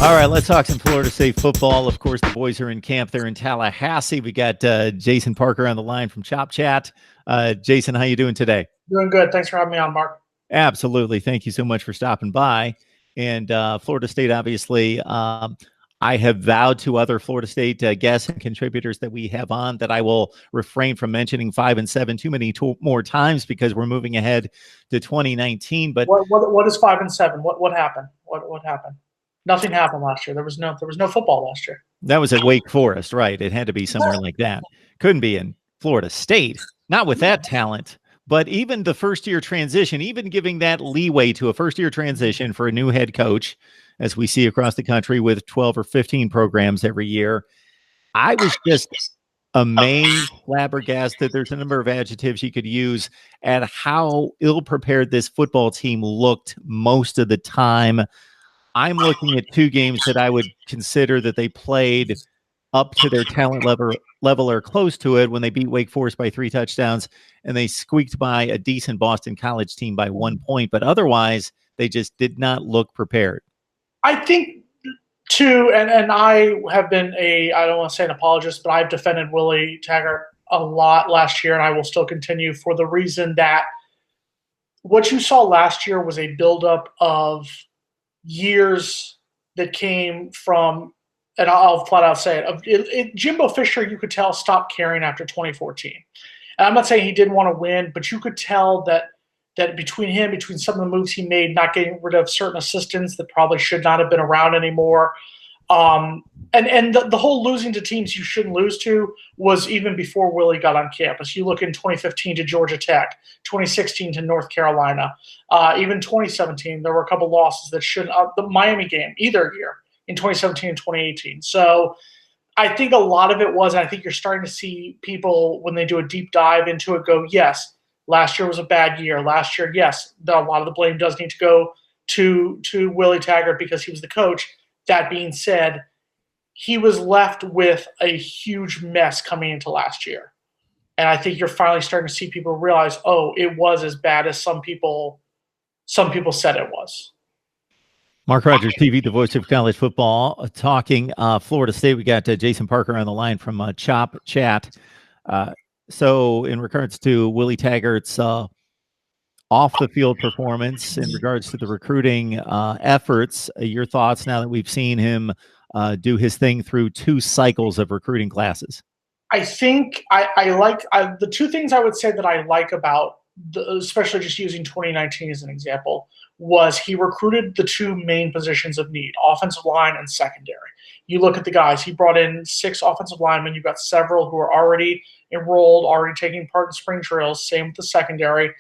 All right, let's talk some Florida State football. Of course, the boys are in camp. They're in Tallahassee. We got Jason Parker on the line from Chop Chat. Jason, how you doing today? Doing good. Thanks for having me on, Mark. Absolutely. Thank you so much for stopping by. And Florida State, obviously, I have vowed to other Florida State guests and contributors that we have on that I will refrain from mentioning 5 and 7 too many more times because we're moving ahead to 2019. But what is 5 and 7? What happened? What happened? Nothing happened last year. There was no football last year. That was at Wake Forest, right? It had to be somewhere like that. Couldn't be in Florida State, not with that talent. But even the first-year transition, even giving that leeway to a first-year transition for a new head coach, as we see across the country with 12 or 15 programs every year, I was just amazed, flabbergasted. There's a number of adjectives you could use at how ill-prepared this football team looked most of the time. I'm looking at two games that I would consider that they played up to their talent level or close to it when they beat Wake Forest by 3 touchdowns and they squeaked by a decent Boston College team by 1 point. But otherwise, they just did not look prepared. I think, too, and I have been I don't want to say an apologist, but I've defended Willie Taggart a lot last year, and I will still continue for the reason that what you saw last year was a buildup of years that came from, and I'll flat out say it, Jimbo Fisher, you could tell, stopped caring after 2014. And I'm not saying he didn't want to win, but you could tell that between some of the moves he made, not getting rid of certain assistants that probably should not have been around anymore, and the whole losing to teams you shouldn't lose to was even before Willie got on campus. You look in 2015 to Georgia Tech, 2016 to North Carolina, even 2017, there were a couple losses that shouldn't. The Miami game, either year in 2017 and 2018. So I think a lot of it was, and I think you're starting to see people when they do a deep dive into it go, yes, last year was a bad year. Last year, yes, a lot of the blame does need to go to Willie Taggart because he was the coach. That being said, he was left with a huge mess coming into last year. And I think you're finally starting to see people realize, oh, it was as bad as some people said it was. Mark Rogers TV, the voice of college football, talking Florida State. We got Jason Parker on the line from Chop Chat. So in regards to Willie Taggart's off-the-field performance, in regards to the recruiting efforts, your thoughts now that we've seen him do his thing through 2 cycles of recruiting classes? I think I like the 2 things I would say that I like about, especially just using 2019 as an example, was he recruited the 2 main positions of need, offensive line and secondary. You look at the guys, he brought in 6 offensive linemen. You've got several who are already enrolled, already taking part in spring drills, same with the secondary.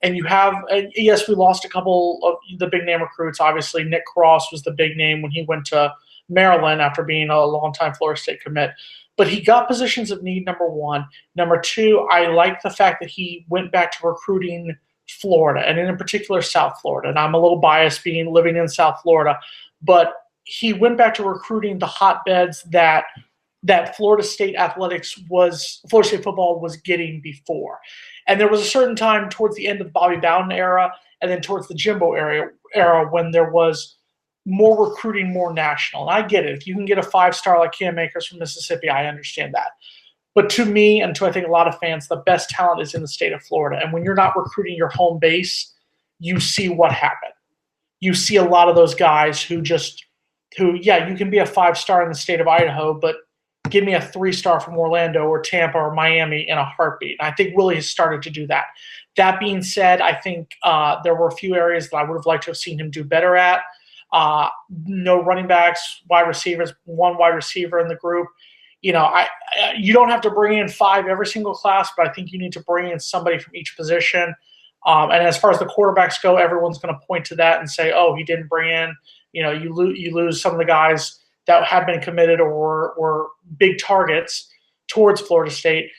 And you have, yes, we lost a couple of the big name recruits. Obviously, Nick Cross was the big name when he went to Maryland after being a longtime Florida State commit. But he got positions of need, number 1. Number 2, I like the fact that he went back to recruiting Florida, and in particular South Florida. And I'm a little biased living in South Florida, but he went back to recruiting the hotbeds that Florida State football was getting before. And there was a certain time towards the end of the Bobby Bowden era and then towards the Jimbo era when there was more recruiting, more national. And I get it. If you can get a 5-star like Cam Akers from Mississippi, I understand that. But to me, and to I think a lot of fans, the best talent is in the state of Florida. And when you're not recruiting your home base, you see what happened. You see a lot of those guys who, yeah, you can be a 5-star in the state of Idaho, but give me a 3-star from Orlando or Tampa or Miami in a heartbeat. And I think Willie has started to do that. That being said, I think there were a few areas that I would have liked to have seen him do better at. No running backs, wide receivers, 1 wide receiver in the group. You know, you don't have to bring in 5 every single class, but I think you need to bring in somebody from each position. And as far as the quarterbacks go, everyone's going to point to that and say, oh, he didn't bring in, you lose some of the guys that had been committed or were big targets towards Florida State.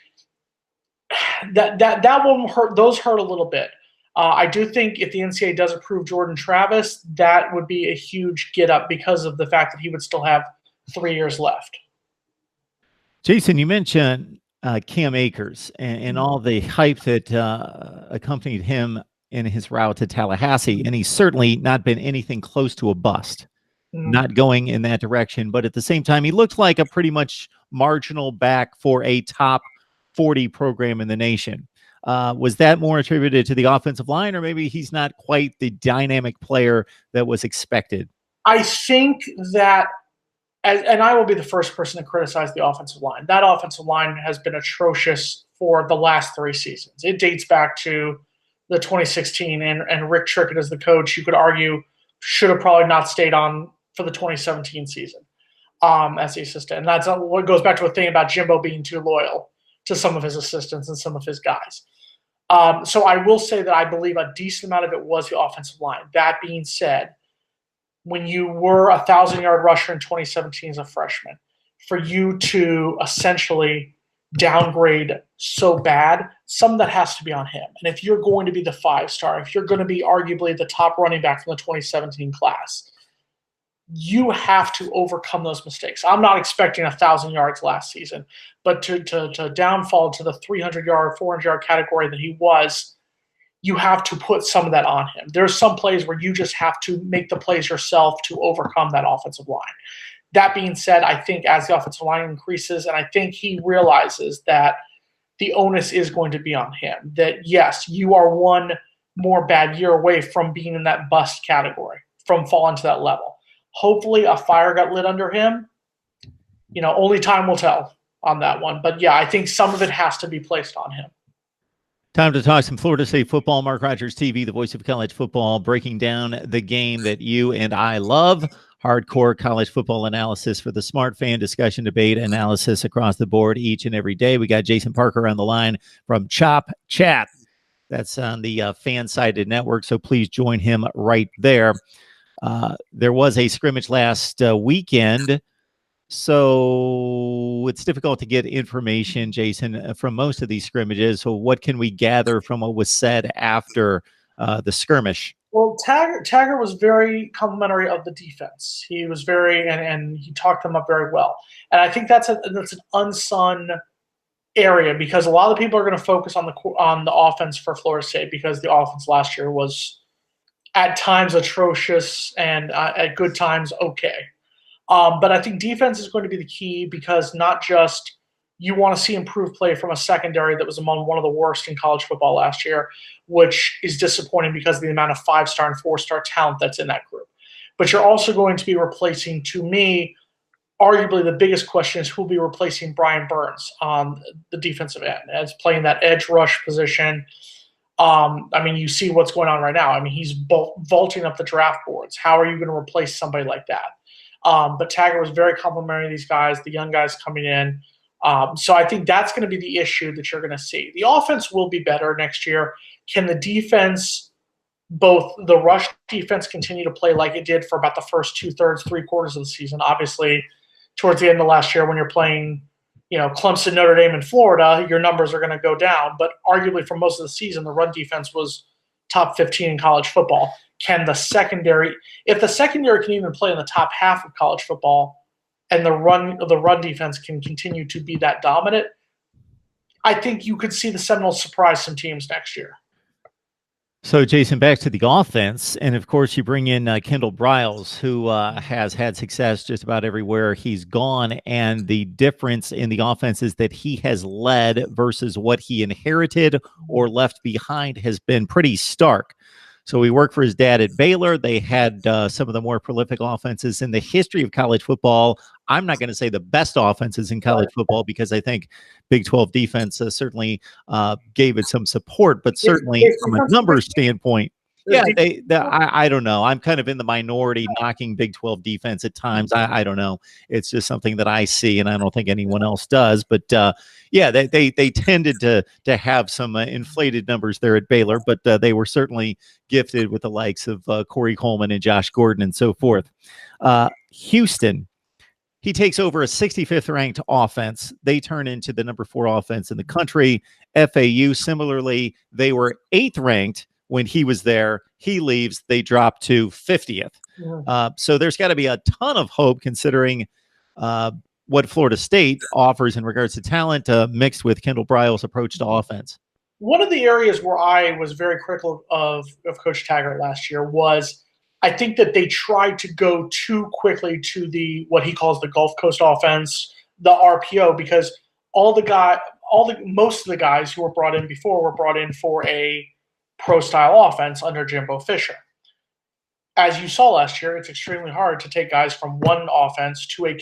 That one hurt. Those hurt a little bit. I do think if the NCAA does approve Jordan Travis, that would be a huge get up because of the fact that he would still have 3 years left. Jason, you mentioned Cam Akers and all the hype that accompanied him in his route to Tallahassee, and he's certainly not been anything close to a bust. not going in that direction. But at the same time, he looked like a pretty much marginal back for a top 40 program in the nation. Was that more attributed to the offensive line, or maybe he's not quite the dynamic player that was expected? I think that, and I will be the first person to criticize the offensive line. That offensive line has been atrocious for the last 3 seasons. It dates back to the 2016, and Rick Trickett as the coach, you could argue, should have probably not stayed on for the 2017 season as the assistant. And that's what goes back to a thing about Jimbo being too loyal to some of his assistants and some of his guys. So I will say that I believe a decent amount of it was the offensive line. That being said, when you were a 1,000-yard rusher in 2017 as a freshman, for you to essentially downgrade so bad, some of that has to be on him. And if you're going to be the 5-star, if you're going to be arguably the top running back from the 2017 class, you have to overcome those mistakes. I'm not expecting 1,000 yards last season, but to downfall to the 300-yard, 400-yard category that he was, you have to put some of that on him. There's some plays where you just have to make the plays yourself to overcome that offensive line. That being said, I think as the offensive line increases, and I think he realizes that the onus is going to be on him, that yes, you are one more bad year away from being in that bust category, from falling to that level. Hopefully a fire got lit under him. You know, only time will tell on that one. But yeah, I think some of it has to be placed on him. Time to talk some Florida State football. Mark Rogers TV, the voice of college football, breaking down the game that you and I love. Hardcore college football analysis for the smart fan, discussion, debate, analysis across the board each and every day. We got Jason Parker on the line from Chop Chat. That's on the Fan-Sided Network, so please join him right there. There was a scrimmage last weekend, so it's difficult to get information, Jason, from most of these scrimmages. So what can we gather from what was said after the skirmish? Well, Taggart was very complimentary of the defense. He was very, and he talked them up very well. And I think that's an unsung area, because a lot of people are going to focus on the offense for Florida State, because the offense last year was at times atrocious and at good times okay. But I think defense is going to be the key, because not just you want to see improved play from a secondary that was among one of the worst in college football last year, which is disappointing because of the amount of 5-star and 4-star talent that's in that group. But you're also going to be replacing, to me, arguably the biggest question is who will be replacing Brian Burns on the defensive end as playing that edge rush position. I mean, you see what's going on right now. I mean, he's vaulting up the draft boards. How are you going to replace somebody like that? But Taggart was very complimentary of these guys, the young guys coming in. So I think that's going to be the issue that you're going to see. The offense will be better next year. Can the defense, both the rush defense, continue to play like it did for about the first 2/3, 3/4 of the season? Obviously, towards the end of last year when you're playing, you know, Clemson, Notre Dame, and Florida, your numbers are going to go down. But arguably for most of the season, the run defense was top 15 in college football. Can the secondary, if the secondary can even play in the top half of college football, and the run defense can continue to be that dominant, I think you could see the Seminoles surprise some teams next year. So, Jason, back to the offense, and of course you bring in Taggart-BRILES, who has had success just about everywhere he's gone, and the difference in the offense is that he has led versus what he inherited or left behind has been pretty stark. So he worked for his dad at Baylor. They had some of the more prolific offenses in the history of college football. I'm not going to say the best offenses in college football, because I think Big 12 defense certainly gave it some support, but certainly from a numbers standpoint, yeah, I don't know. I'm kind of in the minority knocking Big 12 defense at times. I don't know. It's just something that I see, and I don't think anyone else does. But yeah, they tended to have some inflated numbers there at Baylor, but they were certainly gifted with the likes of Corey Coleman and Josh Gordon and so forth. Houston, he takes over a 65th ranked offense. They turn into the number 4 offense in the country. FAU, similarly, they were 8th ranked when he was there. He leaves, they drop to 50th. Yeah. So there's got to be a ton of hope, considering what Florida State offers in regards to talent, mixed with Taggart-BRILES' approach to offense. One of the areas where I was very critical of Coach Taggart last year was I think that they tried to go too quickly to what he calls the Gulf Coast offense, the RPO, because most of the guys who were brought in before were brought in for a pro style offense under Jimbo Fisher. As you saw last year, it's extremely hard to take guys from one offense to a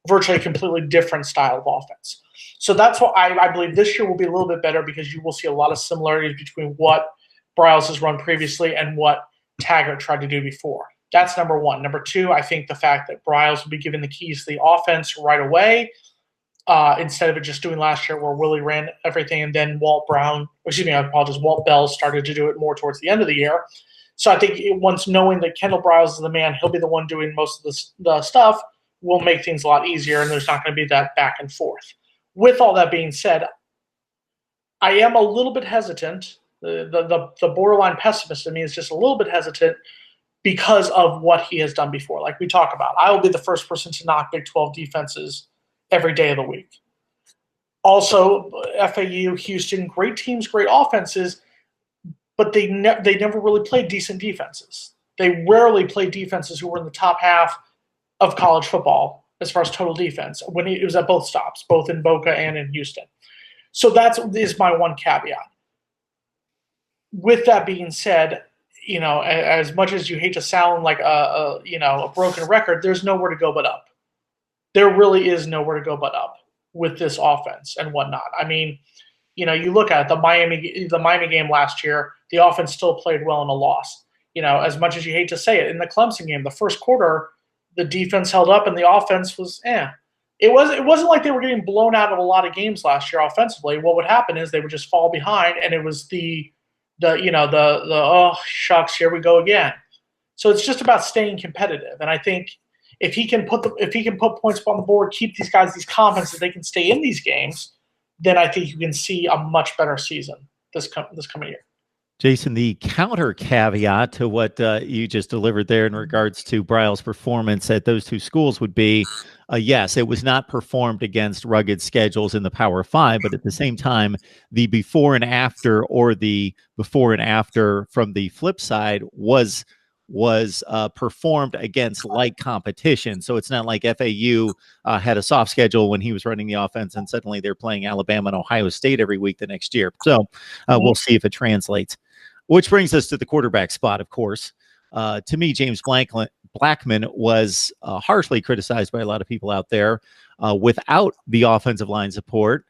virtually completely different style of offense. So that's what I believe this year will be a little bit better, because you will see a lot of similarities between what Briles has run previously and what Taggart tried to do before. That's number one. Number two, I think the fact that Briles will be given the keys to the offense right away, instead of it just doing last year where Willie ran everything and then Walt Bell started to do it more towards the end of the year. So I think once knowing that Kendall Briles is the man, he'll be the one doing most of the stuff, will make things a lot easier, and there's not going to be that back and forth. With all that being said, I am a little bit hesitant. The borderline pessimist in me is just a little bit hesitant because of what he has done before. Like we talk about, I will be the first person to knock Big 12 defenses every day of the week. Also, FAU, Houston, great teams, great offenses, but they never really played decent defenses. They rarely played defenses who were in the top half of college football as far as total defense when it was at both stops, both in Boca and in Houston. So that is my one caveat. With that being said, as much as you hate to sound like a broken record, there's nowhere to go but up. There really is nowhere to go but up with this offense and whatnot. I mean, you look at it, the Miami game last year, the offense still played well in a loss. As much as you hate to say it, in the Clemson game, the first quarter, the defense held up and the offense was It wasn't like they were getting blown out of a lot of games last year offensively. What would happen is they would just fall behind, and it was the oh shucks, here we go again. So it's just about staying competitive. And I think if he can put points on the board, keep these guys these confidence that they can stay in these games, then I think you can see a much better season this coming year. Jason, the counter caveat to what you just delivered there in regards to Briles' performance at those two schools would be, yes, it was not performed against rugged schedules in the Power Five, but at the same time, the before and after, or the before and after from the flip side, was performed against like competition. So it's not like FAU had a soft schedule when he was running the offense and suddenly they're playing Alabama and Ohio State every week the next year. So we'll see if it translates. Which brings us to the quarterback spot, of course. To me, James Blackman was harshly criticized by a lot of people out there without the offensive line support,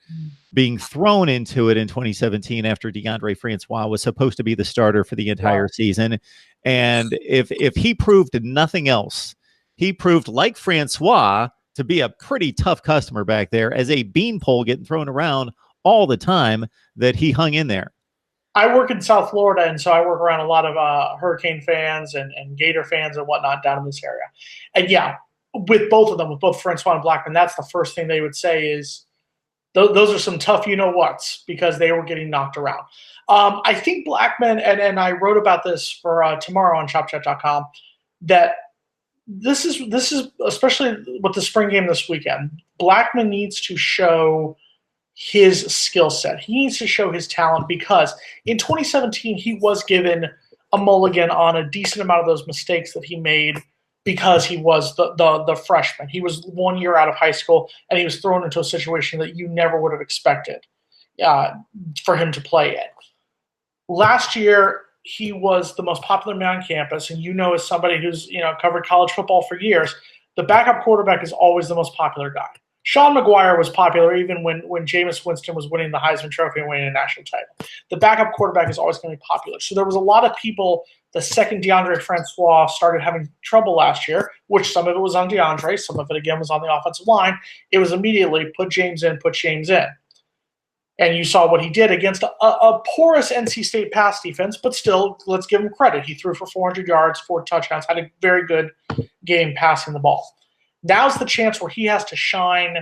being thrown into it in 2017 after DeAndre Francois was supposed to be the starter for the entire season. And if he proved nothing else, he proved, like Francois, to be a pretty tough customer back there as a beanpole getting thrown around all the time, that he hung in there. I work in South Florida, and so I work around a lot of Hurricane fans and Gator fans and whatnot down in this area. And yeah, with both of them, with both Francois and Blackman, that's the first thing they would say is those are some tough you-know-whats, because they were getting knocked around. I think Blackman, and I wrote about this for tomorrow on ShopChat.com, that this is especially with the spring game this weekend, Blackman needs to show his skill set. He needs to show his talent, because in 2017 he was given a mulligan on a decent amount of those mistakes that he made because he was the freshman. He was 1 year out of high school, and he was thrown into a situation that you never would have expected for him to play in. Last year, he was the most popular man on campus, and as somebody who's covered college football for years, the backup quarterback is always the most popular guy. Sean McGuire was popular even when Jameis Winston was winning the Heisman Trophy and winning a national title. The backup quarterback is always going to be popular. So there was a lot of people, the second DeAndre Francois started having trouble last year, which some of it was on DeAndre, some of it, again, was on the offensive line. It was immediately put James in. And you saw what he did against a porous NC State pass defense, but still, let's give him credit. He threw for 400 yards, 4 touchdowns, had a very good game passing the ball. Now's the chance where he has to shine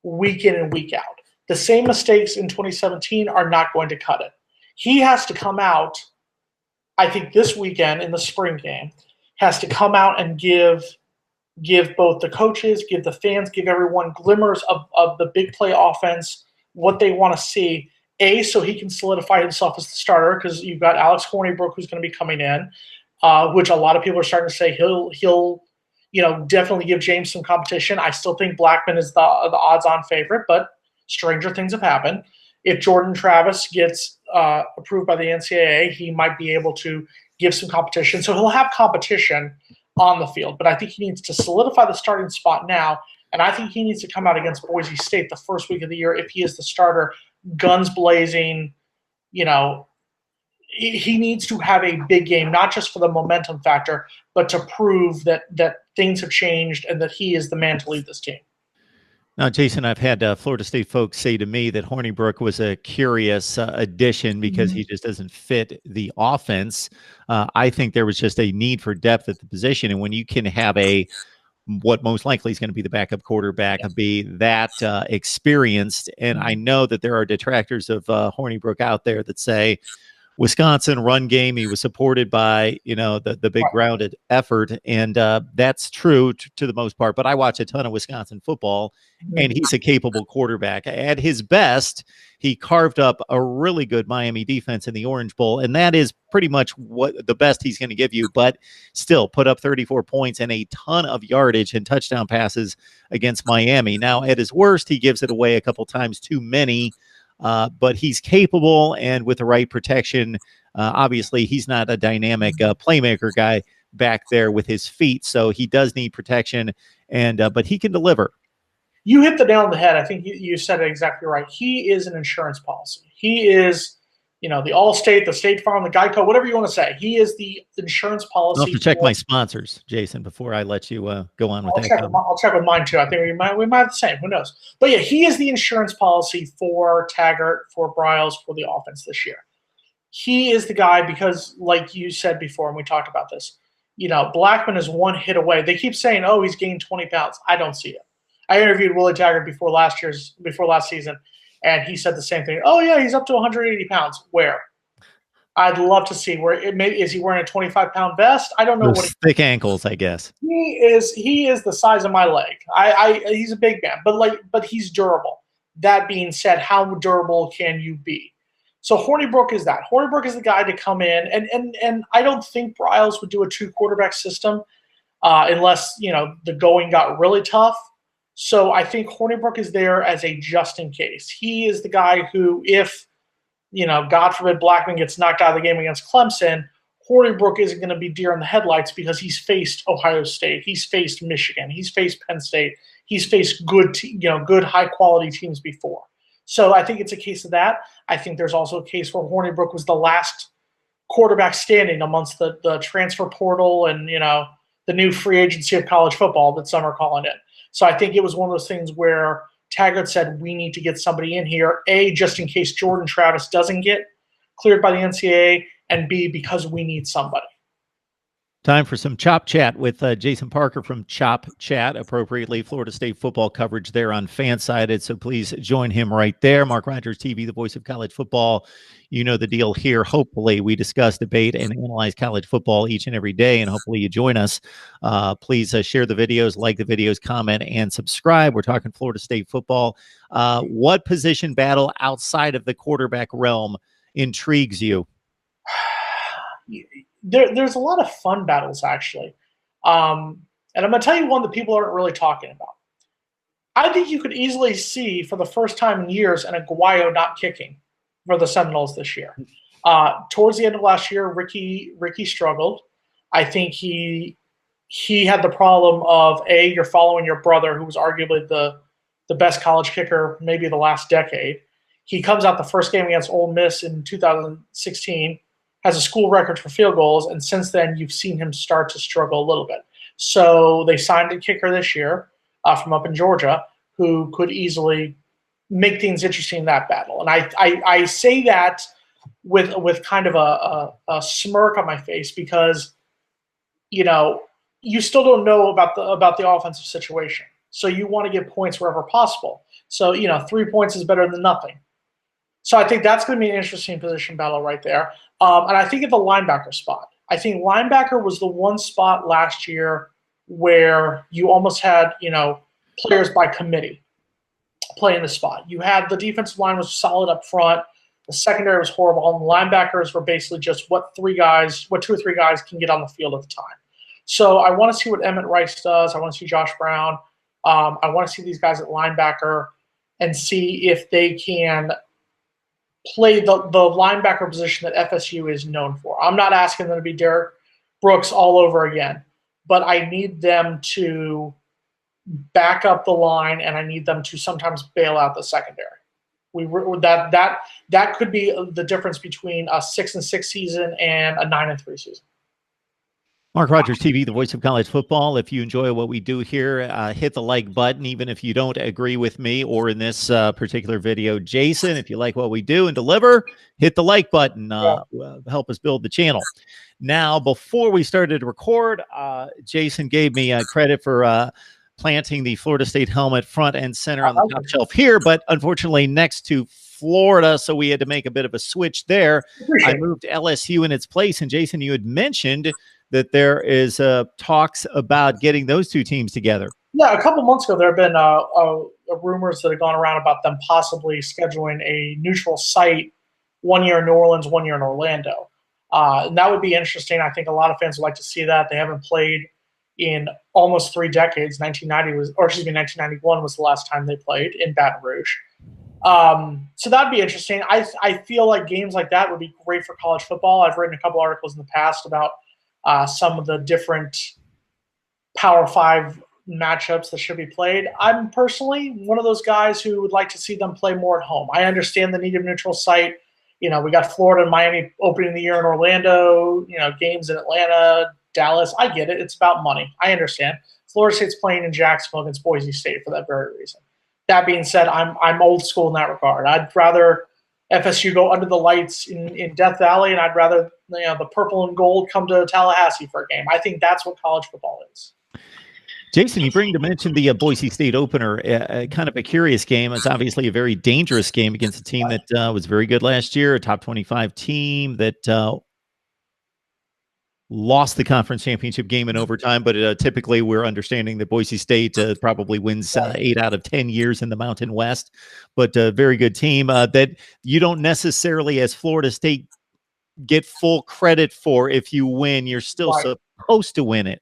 week in and week out. The same mistakes in 2017 are not going to cut it. He has to come out, I think this weekend in the spring game, has to come out and give both the coaches, give the fans, give everyone glimmers of the big play offense, what they want to see, so he can solidify himself as the starter, because you've got Alex Hornibrook who's going to be coming in. which a lot of people are starting to say he'll definitely give James some competition. I still think Blackman is the odds-on favorite, but stranger things have happened. If Jordan Travis gets approved by the NCAA, he might be able to give some competition. So he'll have competition on the field, but I think he needs to solidify the starting spot now, and I think he needs to come out against Boise State the first week of the year if he is the starter, guns blazing. He needs to have a big game, not just for the momentum factor, but to prove that things have changed and that he is the man to lead this team. Now, Jason, I've had Florida State folks say to me that Hornibrook was a curious addition because he just doesn't fit the offense. I think there was just a need for depth at the position. And when you can have what most likely is going to be the backup quarterback be that experienced, and I know that there are detractors of Hornibrook out there that say, Wisconsin run game, he was supported by, the big grounded effort. And that's true to the most part. But I watch a ton of Wisconsin football, and he's a capable quarterback. At his best, he carved up a really good Miami defense in the Orange Bowl. And that is pretty much what the best he's going to give you. But still put up 34 points and a ton of yardage and touchdown passes against Miami. Now, at his worst, he gives it away a couple times too many. But he's capable, and with the right protection, obviously he's not a dynamic playmaker guy back there with his feet, so he does need protection, and but he can deliver. You hit the nail on the head. I think you said it exactly right. He is an insurance policy. He is, the Allstate, the State Farm, the Geico, whatever you want to say. He is the insurance policy. I'll have to check my sponsors, Jason, before I let you go on with that. I'll check with mine too. I think we might have the same. Who knows? But yeah, he is the insurance policy for Taggart, for Briles, for the offense this year. He is the guy because, like you said before, and we talked about this, Blackman is one hit away. They keep saying, oh, he's gained 20 pounds. I don't see it. I interviewed Willie Taggart before last season, and he said the same thing. Oh, yeah, he's up to 180 pounds. Where? I'd love to see where is he wearing a 25-pound vest? I don't know. Those thick ankles, I guess. He is the size of my leg. He's a big man, but he's durable. That being said, how durable can you be? So Hornibrook is that. Hornibrook is the guy to come in, and I don't think Briles would do a 2-quarterback system unless the going got really tough. So I think Hornibrook is there as a just in case. He is the guy who, if God forbid Blackman gets knocked out of the game against Clemson, Hornibrook isn't going to be deer in the headlights because he's faced Ohio State, he's faced Michigan, he's faced Penn State, he's faced good high quality teams before. So I think it's a case of that. I think there's also a case where Hornibrook was the last quarterback standing amongst the transfer portal and the new free agency of college football that some are calling it. So I think it was one of those things where Taggart said, we need to get somebody in here, A, just in case Jordan Travis doesn't get cleared by the NCAA, and B, because we need somebody. Time for some Chop Chat with Jason Parker from Chop Chat, appropriately Florida State football coverage there on Fansided. So please join him right there. Mark Rogers TV, the voice of college football. You know the deal here. Hopefully we discuss, debate, and analyze college football each and every day, and hopefully you join us. Please share the videos, like the videos, comment, and subscribe. We're talking Florida State football. What position battle outside of the quarterback realm intrigues you? There's a lot of fun battles, actually. And I'm going to tell you one that people aren't really talking about. I think you could easily see, for the first time in years, an Aguayo not kicking for the Seminoles this year. Towards the end of last year, Ricky struggled. I think he had the problem of, A, you're following your brother, who was arguably the best college kicker maybe the last decade. He comes out the first game against Ole Miss in 2016, has a school record for field goals, and since then you've seen him start to struggle a little bit. So they signed a kicker this year from up in Georgia who could easily make things interesting in that battle. And I say that with kind of a smirk on my face because, you still don't know about the offensive situation. So you want to get points wherever possible. So, 3 points is better than nothing. So I think that's going to be an interesting position battle right there. And I think at the linebacker spot, I think linebacker was the one spot last year where you almost had, players by committee playing the spot. You had the defensive line was solid up front The secondary was horrible, and the linebackers were basically just what 2 or 3 guys can get on the field at the time. So I want to see what Emmett Rice does. I want to see Josh Brown. I want to see these guys at linebacker and see if they can play the linebacker position that FSU is known for. I'm not asking them to be Derek Brooks all over again, but I need them to back up the line, and I need them to sometimes bail out the secondary. That could be the difference between a 6-6 season and a 9-3 season. Mark Rogers TV, the voice of college football. If you enjoy what we do here, hit the like button, even if you don't agree with me or in this particular video. Jason, if you like what we do and deliver, hit the like button. Help us build the channel. Now, before we started to record, Jason gave me credit for planting the Florida State helmet front and center on the top shelf here, but unfortunately next to Florida, so we had to make a bit of a switch there. I moved LSU in its place, and Jason, you had mentioned that there is talks about getting those 2 teams together. Yeah, a couple months ago, there have been rumors that have gone around about them possibly scheduling a neutral site 1 year in New Orleans, 1 year in Orlando. And that would be interesting. I think a lot of fans would like to see that. They haven't played in almost 3 decades. 1991 was the last time they played in Baton Rouge. So that'd be interesting. I feel like games like that would be great for college football. I've written a couple articles in the past about some of the different Power 5 matchups that should be played. I'm personally one of those guys who would like to see them play more at home. I understand the need of neutral site. We got Florida and Miami opening the year in Orlando, games in Atlanta, Dallas. I get it. It's about money. I understand. Florida State's playing in Jacksonville against Boise State for that very reason. That being said, I'm old school in that regard. I'd rather FSU go under the lights in Death Valley, and I'd rather the purple and gold come to Tallahassee for a game. I think that's what college football is. Jason, you bring to mention the Boise State opener, kind of a curious game. It's obviously a very dangerous game against a team that was very good last year, a top 25 team that lost the conference championship game in overtime, but typically we're understanding that Boise State probably wins 8 out of 10 years in the Mountain West, but a very good team that you don't necessarily, as Florida State, get full credit for. If you win, you're still supposed to win it.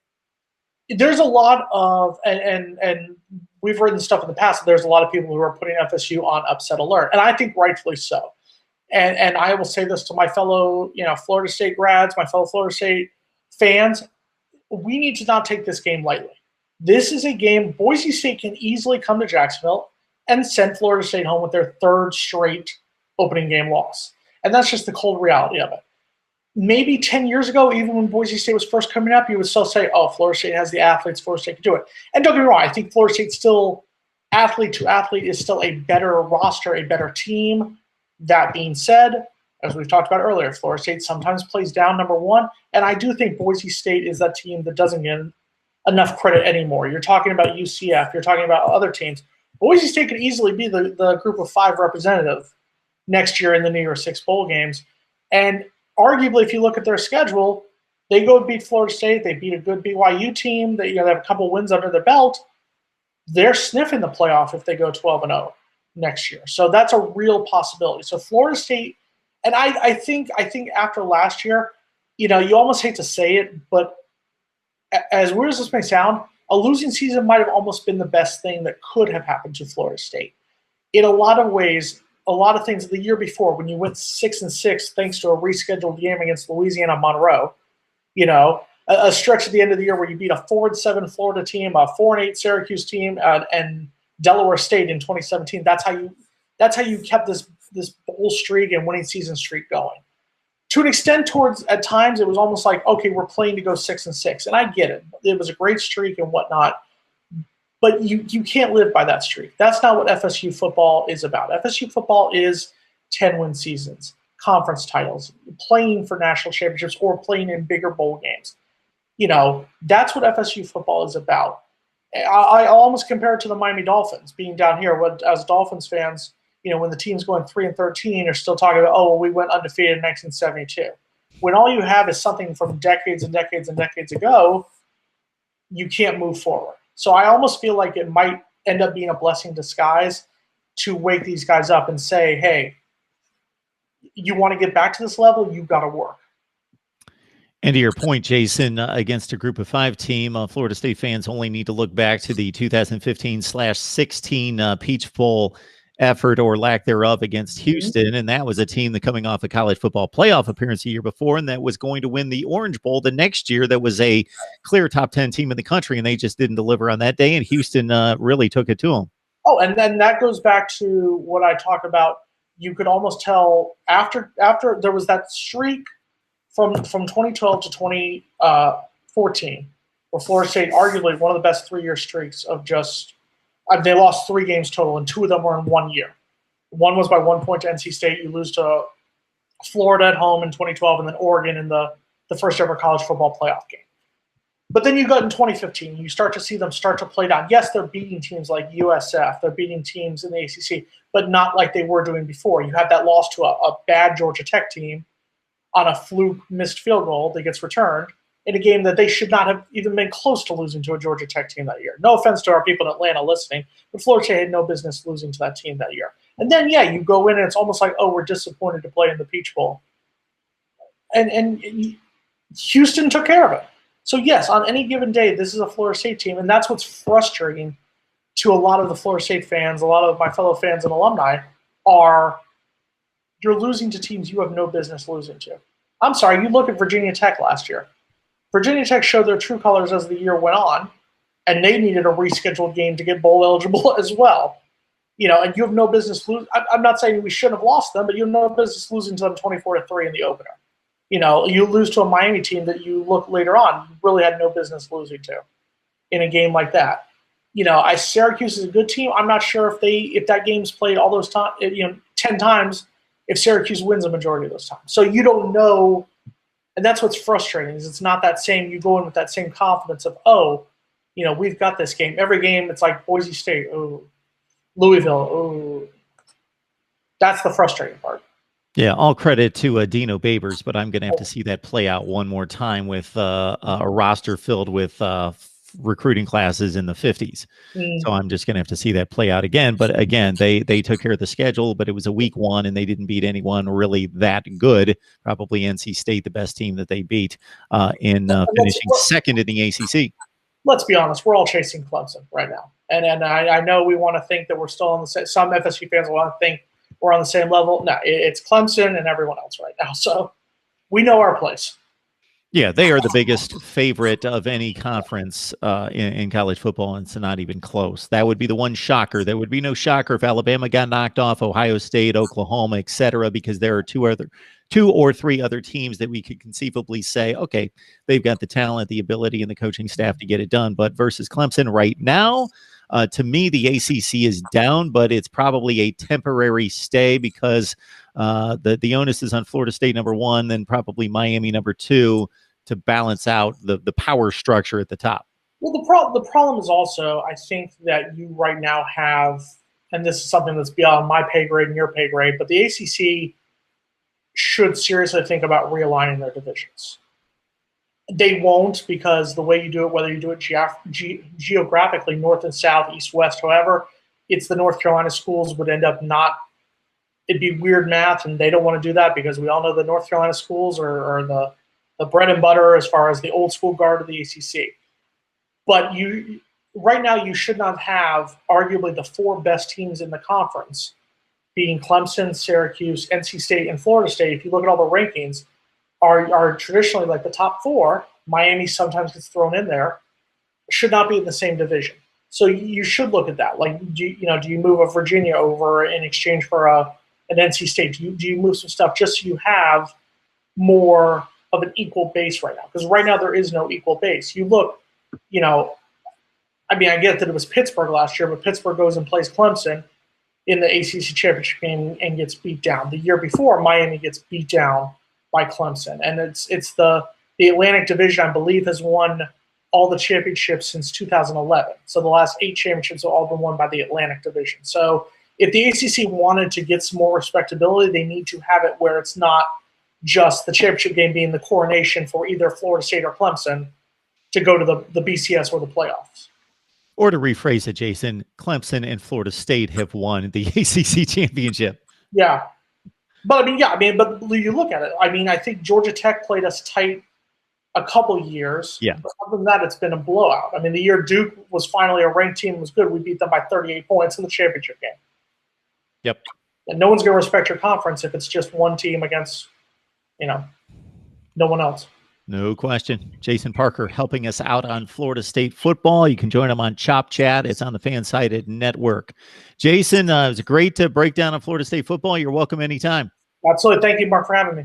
There's a lot of, and we've written stuff in the past, there's a lot of people who are putting FSU on upset alert, and I think rightfully so. And I will say this to my fellow, Florida State grads, my fellow Florida State fans, we need to not take this game lightly. This is a game Boise State can easily come to Jacksonville and send Florida State home with their 3rd straight opening game loss. And that's just the cold reality of it. Maybe 10 years ago, even when Boise State was first coming up, you would still say, oh, Florida State has the athletes, Florida State can do it. And don't get me wrong, I think Florida State still, athlete to athlete, is still a better roster, a better team. That being said, as we've talked about earlier, Florida State sometimes plays down, number 1. And I do think Boise State is that team that doesn't get enough credit anymore. You're talking about UCF. You're talking about other teams. Boise State could easily be the group of 5 representative next year in the New Year's 6 bowl games. And arguably, if you look at their schedule, they go beat Florida State. They beat a good BYU team. They have a couple wins under their belt. They're sniffing the playoff if they go 12-0 next year. So that's a real possibility. So Florida State, and I think after last year, you almost hate to say it, but as weird as this may sound, a losing season might have almost been the best thing that could have happened to Florida State. In a lot of ways, a lot of things the year before, when you went 6-6 thanks to a rescheduled game against Louisiana Monroe, a stretch at the end of the year where you beat a 4-7 Florida team, a 4-8 Syracuse team, and Delaware State in 2017. That's how you kept this bowl streak and winning season streak going. To an extent, at times, it was almost like, okay, we're playing to go 6-6, and I get it. It was a great streak and whatnot, but you can't live by that streak. That's not what FSU football is about. FSU football is 10-win seasons, conference titles, playing for national championships, or playing in bigger bowl games. That's what FSU football is about. I almost compare it to the Miami Dolphins being down here. As Dolphins fans, when the team's going 3-13, you're still talking about, oh, well, we went undefeated in 1972. When all you have is something from decades and decades and decades ago, you can't move forward. So I almost feel like it might end up being a blessing in disguise to wake these guys up and say, hey, You want to get back to this level, you've got to work. And to your point, Jason, against a group of 5 team, Florida State fans only need to look back to the 2015/16 Peach Bowl effort or lack thereof against Houston. And that was a team that coming off a college football playoff appearance a year before, and that was going to win the Orange Bowl the next year. That was a clear top 10 team in the country, and they just didn't deliver on that day. And Houston really took it to them. Oh, and then that goes back to what I talk about. You could almost tell after there was that streak from 2012 to 2014, where Florida State arguably one of the best 3-year streaks of just they lost 3 games total, and 2 of them were in 1 year. One was by 1 point to NC State. You lose to Florida at home in 2012, and then Oregon in the first ever college football playoff game. But then you got in 2015, you start to see them start to play down. Yes, they're beating teams like USF. They're beating teams in the ACC, but not like they were doing before. You had that loss to a bad Georgia Tech team on a fluke missed field goal that gets returned in a game that they should not have even been close to losing to a Georgia Tech team that year. No offense to our people in Atlanta listening, but Florida State had no business losing to that team that year. And then, yeah, you go in and it's almost like, oh, we're disappointed to play in the Peach Bowl. And Houston took care of it. So, yes, on any given day, this is a Florida State team, and that's what's frustrating to a lot of the Florida State fans, a lot of my fellow fans and alumni, are you're losing to teams you have no business losing to. I'm sorry, you look at Virginia Tech last year. Virginia Tech showed their true colors as the year went on, and they needed a rescheduled game to get bowl eligible as well. You know, and you have no business losing. I'm not saying we shouldn't have lost them, but you have no business losing to them 24-3 in the opener. You know, you lose to a Miami team that you look later on, you really had no business losing to in a game like that. You know, Syracuse is a good team. I'm not sure if that game's played all those times, 10 times, if Syracuse wins a majority of those times. So you don't know, and that's what's frustrating is it's not that same, you go in with that same confidence of, oh, we've got this game. Every game, it's like Boise State, oh, Louisville, oh. That's the frustrating part. Yeah, all credit to Dino Babers, but I'm going to have to see that play out one more time with a roster filled with recruiting classes in the 50s. So I'm just going to have to see that play out again. But again, they took care of the schedule, but it was a week 1 and they didn't beat anyone really that good. Probably NC State, the best team that they beat in finishing second in the ACC. Let's be honest, we're all chasing Clemson right now. And I know we want to think that we're still on the same, some FSU fans want to think we're on the same level. No, it's Clemson and everyone else right now. So we know our place. Yeah, they are the biggest favorite of any conference in college football, and it's not even close. That would be the one shocker. There would be no shocker if Alabama got knocked off, Ohio State, Oklahoma, etc., because there are two or three other teams that we could conceivably say, okay, they've got the talent, the ability, and the coaching staff to get it done. But versus Clemson right now, to me, the ACC is down, but it's probably a temporary stay because the onus is on Florida State number 1, then probably Miami number 2 to balance out the power structure at the top. Well, the problem is also, I think that you right now have, and this is something that's beyond my pay grade and your pay grade, but the ACC should seriously think about realigning their divisions. They won't, because the way you do it, whether you do it geographically, north and south, east, west, however, it's the North Carolina schools would end up not – it'd be weird math, and they don't want to do that because we all know the North Carolina schools are the bread and butter as far as the old school guard of the ACC. But right now you should not have arguably the 4 best teams in the conference being Clemson, Syracuse, NC State, and Florida State. If you look at all the rankings – are traditionally like the top 4. Miami sometimes gets thrown in there. Should not be in the same division. So you should look at that. Like, do you move a Virginia over in exchange for an NC State? Do you move some stuff just so you have more of an equal base right now? Because right now there is no equal base. You look, I get that it was Pittsburgh last year, but Pittsburgh goes and plays Clemson in the ACC championship game and gets beat down. The year before, Miami gets beat down by Clemson, and it's the Atlantic Division, I believe, has won all the championships since 2011. So the last 8 championships have all been won by the Atlantic Division. So if the ACC wanted to get some more respectability, they need to have it where it's not just the championship game being the coronation for either Florida State or Clemson to go to the BCS or the playoffs. Or to rephrase it, Jason, Clemson and Florida State have won the ACC championship. Yeah. But I mean, yeah, I mean, but you look at it. I mean, I think Georgia Tech played us tight a couple years. Yeah. But other than that, it's been a blowout. I mean, the year Duke was finally a ranked team was good. We beat them by 38 points in the championship game. Yep. And no one's going to respect your conference if it's just one team against, no one else. No question. Jason Parker helping us out on Florida State football. You can join him on Chop Chat. It's on the Fansided Network. Jason, it was great to break down on Florida State football. You're welcome anytime. Absolutely. Thank you, Mark, for having me.